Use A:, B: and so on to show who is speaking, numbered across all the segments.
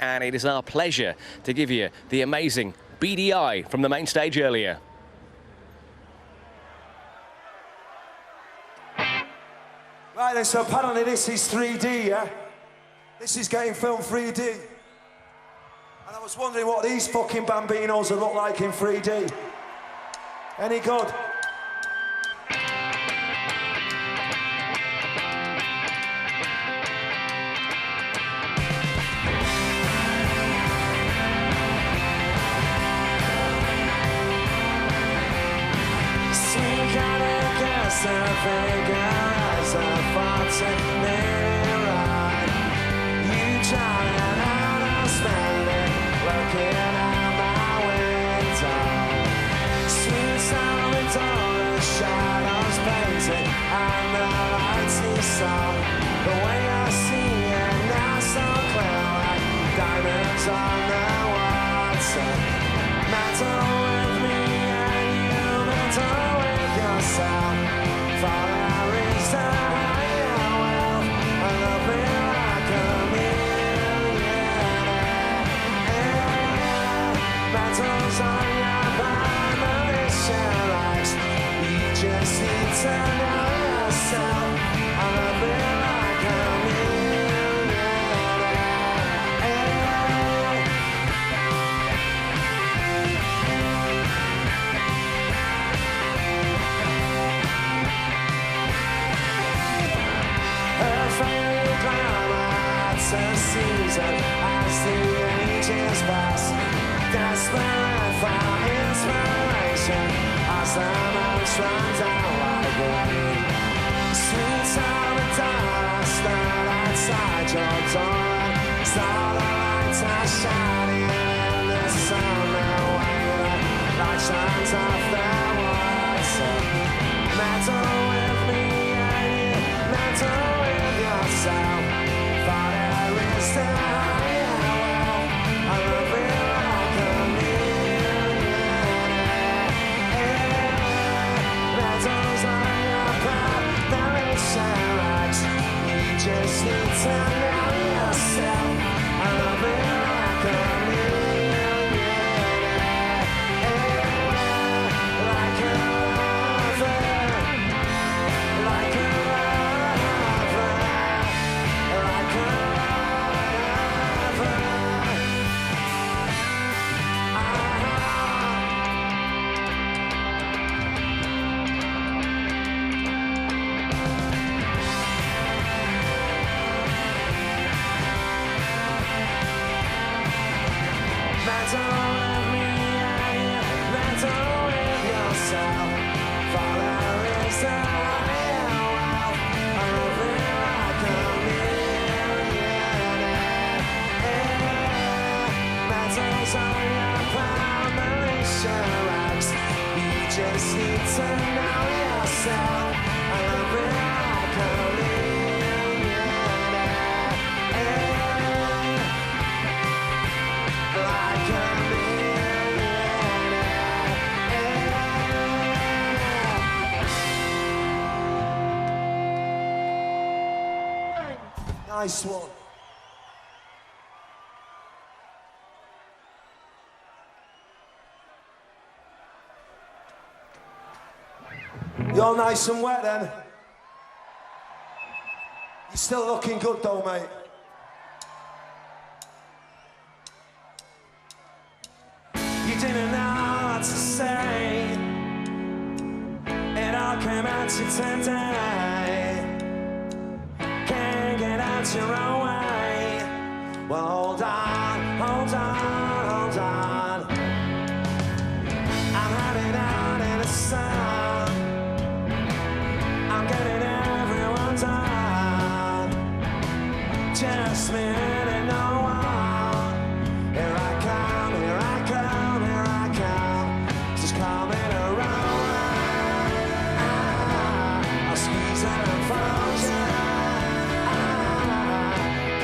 A: and it is our pleasure to give you the amazing Beady from the main stage earlier.
B: Right then, so apparently this is 3D, yeah? This is getting filmed 3D. And I was wondering what these fucking bambinos would look like in 3D. Any good? Nice one. You're nice and wet then. You're still looking good though, mate. You didn't know what to say. It all came at you today. Can't get out your own way. Well, hold on, hold on, hold on. I'm heading out in the sun. I'm getting everyone done. Just me and no one. Here I come, here I come, here I come. Just coming around. I'll squeeze and fold you.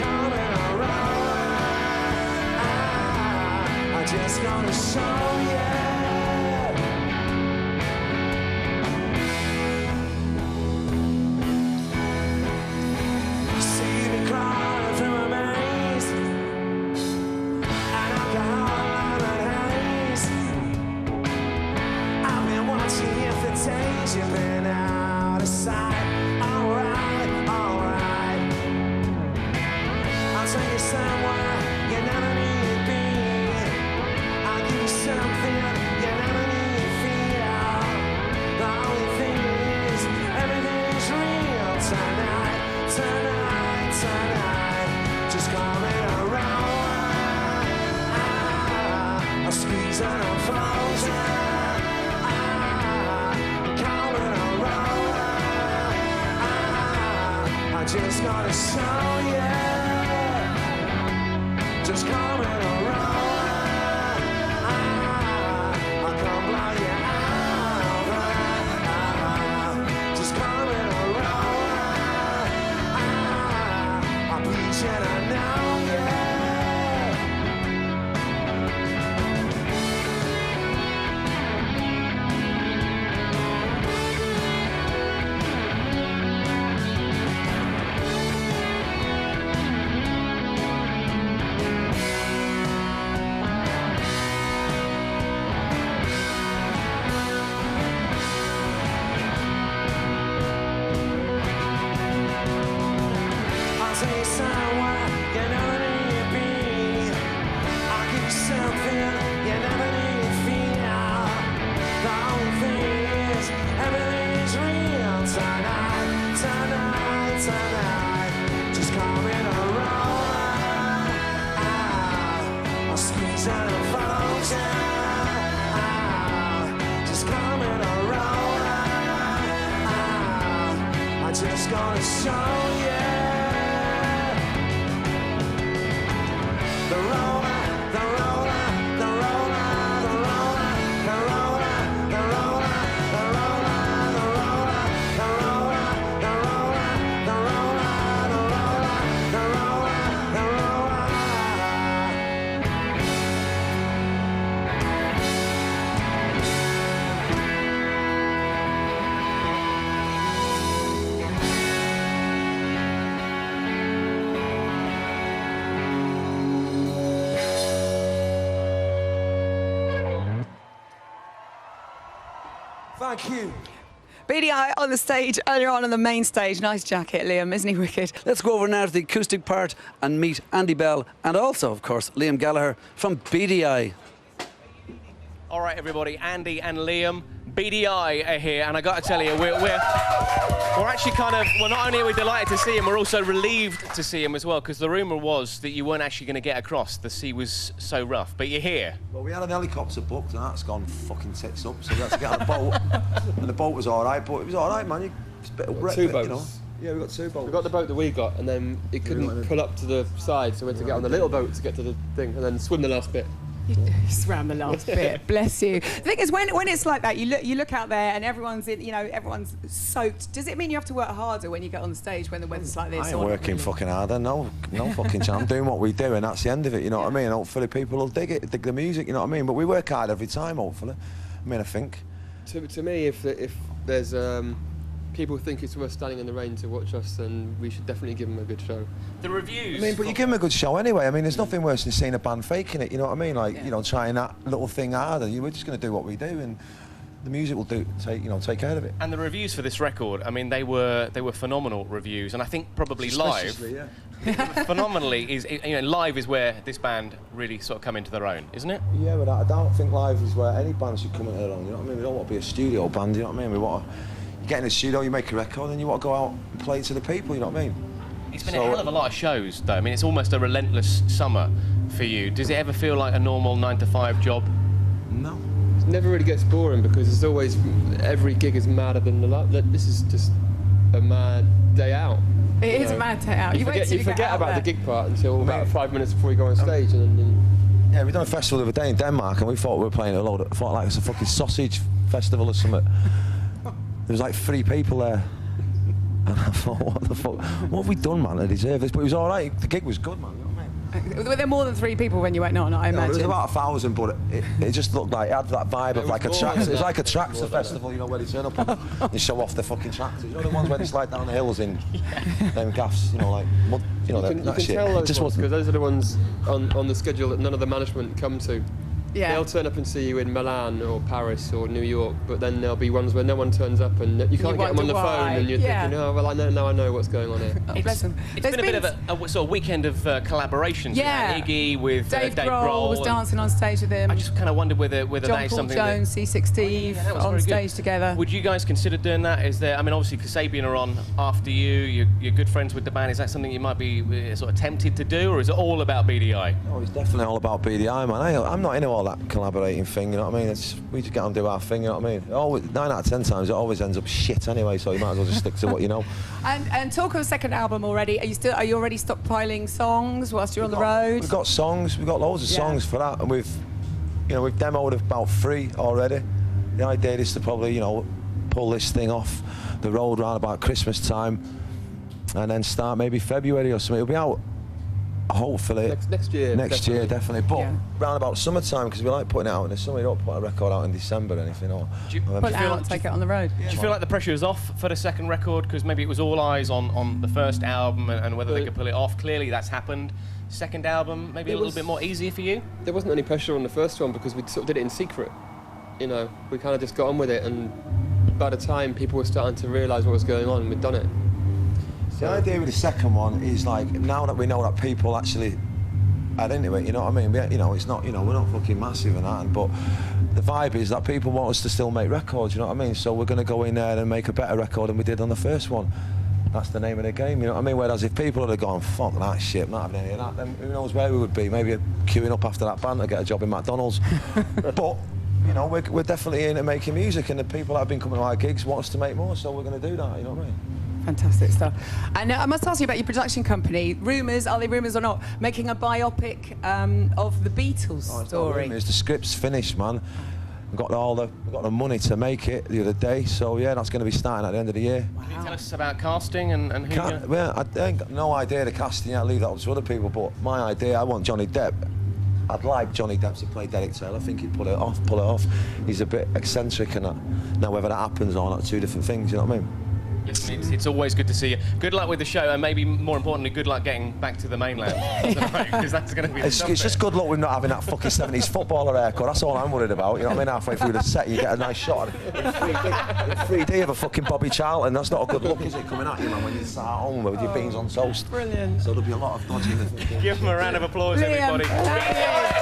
B: Coming around. I'm just gonna show you. just coming around. I'll come blow you out. Just coming around. I'll please you to know, yeah. I'll take you somewhere you never need to be. I'll give you something you never need to feel. The only thing is, everything is real tonight, tonight, tonight. Just coming around. I'll squeeze out and fold you. Just coming around. I'm just gonna show you. The roller, the roller, the roller, the roller, the roller, the roller, the roller, the roller, the roller, the roller, the roller, the roller, the roller, the roller. Thank you.
C: Beady on the stage earlier on the main stage. Nice jacket, Liam, isn't he wicked?
D: Let's go over now to the acoustic part and meet Andy Bell and also, of course, Liam Gallagher from Beady.
A: All right, everybody, Andy and Liam, Beady are here, and I got to tell you, we're actually well, not only are we delighted to see him, we're also relieved to see him as well, because the rumour was that you weren't actually going to get across. The sea was so rough, but you're here.
E: Well, we had an helicopter booked and that's gone fucking tits up, so we had to get on a boat. And the boat was all right, but it was all right, man. It's a bit of wreck,
F: Two
E: you
F: boats.
E: know. Yeah, we got two boats.
F: We got the boat that we got, and then it couldn't pull up to the side, so we had to get on the little boat to get to the thing, and then swim the last bit.
C: You swam the last bit, bless you. The thing is, when it's like that, you look out there and everyone's everyone's soaked. Does it mean you have to work harder when you get on the stage when the weather's like this?
E: I ain't working fucking harder, no fucking chance. I'm doing what we do and that's the end of it, you know what I mean? Hopefully people will dig the music, you know what I mean? But we work hard every time, hopefully. I mean, I think.
F: To me, if there's people think it's worth standing in the rain to watch us, then we should definitely give them a good show.
A: The reviews...
E: I mean, but you give them a good show anyway. I mean, there's nothing worse than seeing a band faking it, you know what I mean? Like, you know, trying that little thing harder. We're just going to do what we do and the music will take care of it.
A: And the reviews for this record, I mean, they were phenomenal reviews, and I think probably live...
E: Yeah.
A: Phenomenally is, live is where this band really sort of come into their own, isn't it?
E: Yeah, without a doubt. I think live is where any band should come into their own, you know what I mean? We don't want to be a studio band, you know what I mean? We want to get in the studio, you make a record, and you want to go out and play to the people, you know what I mean?
A: It's been a hell of a lot of shows, though. I mean, it's almost a relentless summer for you. Does it ever feel like a normal 9-to-5 job?
E: No.
F: It never really gets boring because there's always, every gig is madder than the last. This is just a mad day out.
C: It is a mad day out.
F: You forget about the gig part until about 5 minutes before you go on stage, and then
E: Yeah, we done a festival the other day in Denmark, and we thought we were playing thought like it was a fucking sausage festival or something. There was like 3 people there. And I thought, what the fuck? What have we done, man, to deserve this? But it was all right. The gig was good, man. You know what I mean?
C: Were there more than 3 people when you went on? I imagine.
E: There was about 1,000, but it just looked like it had that vibe of like a tractor. It was like a tractor festival, you know, where they turn up and they show off the fucking tractors. You know the ones where they slide down the hills in them gaffs, you know, like mud, you know,
F: you can
E: that shit.
F: tell those
E: just
F: ones because those are the ones on the schedule that none of the management come to.
C: Yeah.
F: They'll turn up and see you in Milan or Paris or New York, but then there'll be ones where no one turns up and you can't get them on the phone, and you're thinking, oh well, I know what's going on here.
C: Oh, bless them.
A: It's been a bit of a sort of weekend of collaborations.
C: Yeah.
A: You know, Iggy with
C: Dave
A: Grohl
C: Grohl was dancing on stage with him.
A: I just kind of wondered whether
C: John
A: that is
C: Paul
A: something
C: Jones, C6 Steve
A: that was
C: on
A: very
C: stage
A: good.
C: together.
A: Would you guys consider doing that? Is there? I mean, obviously, Kasabian are on after you. You're good friends with the band. Is that something you might be sort of tempted to do, or is it all about BDI?
E: Oh, it's definitely all about BDI, man. I'm not into all all that collaborating thing, you know what I mean? We just get on and do our thing, you know what I mean? Always, 9 out of 10 times it always ends up shit anyway, so you might as well just stick to what you know.
C: And talk of a second album already. Are you already stockpiling songs whilst you're on the road?
E: We've got songs, we've got loads of songs for that, and we've demoed about 3 already. The idea is to probably, pull this thing off the road around about Christmas time, and then start maybe February or something. It'll be out hopefully
F: next year.
E: Next year, definitely. But
C: Yeah.
E: round about summertime, because we like putting it out in the summer. You don't put a record out in December or anything. Or
C: Put it out and take it on the road.
A: Do you feel like the pressure is off for the second record? Because maybe it was all eyes on the first album and whether they could pull it off. Clearly that's happened. Second album, maybe a little bit more easier for you?
F: There wasn't any pressure on the first one because we sort of did it in secret. We kind of just got on with it, and by the time people were starting to realise what was going on, we'd done it.
E: The idea with the second one is like, now that we know that people actually are into it, you know what I mean? It's not, we're not fucking massive and that, but the vibe is that people want us to still make records, you know what I mean? So we're going to go in there and make a better record than we did on the first one. That's the name of the game, you know what I mean? Whereas if people had gone, fuck that shit, not having any of that, then who knows where we would be? Maybe queuing up after that band to get a job in McDonald's. But, we're definitely into making music, and the people that have been coming to our gigs want us to make more, so we're going to do that, you know what I mean?
C: Fantastic stuff. And I must ask you about your production company. Rumours, are they rumours or not, making a biopic of the Beatles story?
E: The script's finished, man. We've got the money to make it the other day, so yeah, that's going to be starting at the end of the year.
A: Wow. Can you tell us about casting and who?
E: Well, I ain't got no idea the casting yet. I leave that up to other people. But my idea, I want Johnny Depp. I'd like Johnny Depp to play Derek Taylor. I think he'd pull it off. He's a bit eccentric and that. Now whether that happens or not, 2 different things. You know what I mean?
A: It's always good to see you. Good luck with the show, and maybe more importantly, good luck getting back to the mainland. Because that's going to be.
E: It's just good luck with not having that fucking 70s footballer haircut. That's all I'm worried about. You know what I mean? Halfway through the set, you get a nice shot in 3D of a fucking Bobby Charlton. That's not a good look, is it? Coming at you, man, when you're sat at home with your beans on toast.
C: Brilliant.
E: So there'll be a lot of dodging.
A: Give them a round of applause,
C: Liam,
A: everybody.